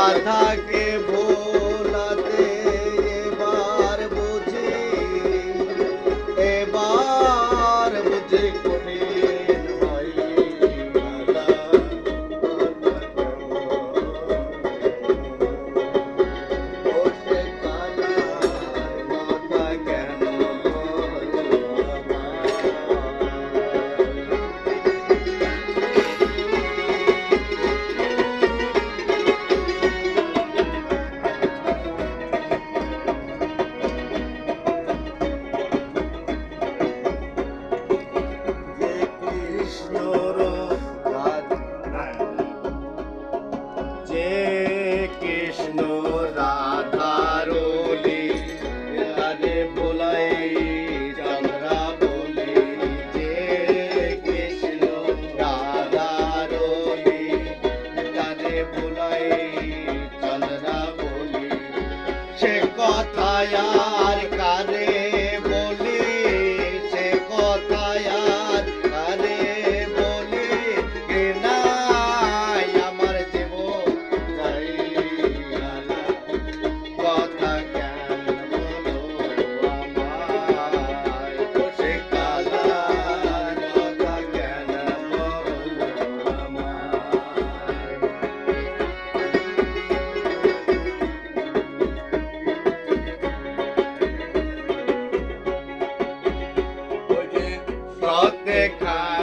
রাধাকে ভোলাতে এবার বুঝি কঠিন হয় রাধা ও সে কালার কথা কেন যে কৃষ্ণ রাধার রাধে ভোলাই চন্দ্রা বলি যে কৃষ্ণ রাধার রাধে ভোলাই চন্দ্রা বলি সে কথা আর কারে বলি সে কথা আর কারে বলি নাই আমার জীবন যাই কথা কেন বলো আমায় সে কালার কথা কেন বলো আমায় সৎ দেখা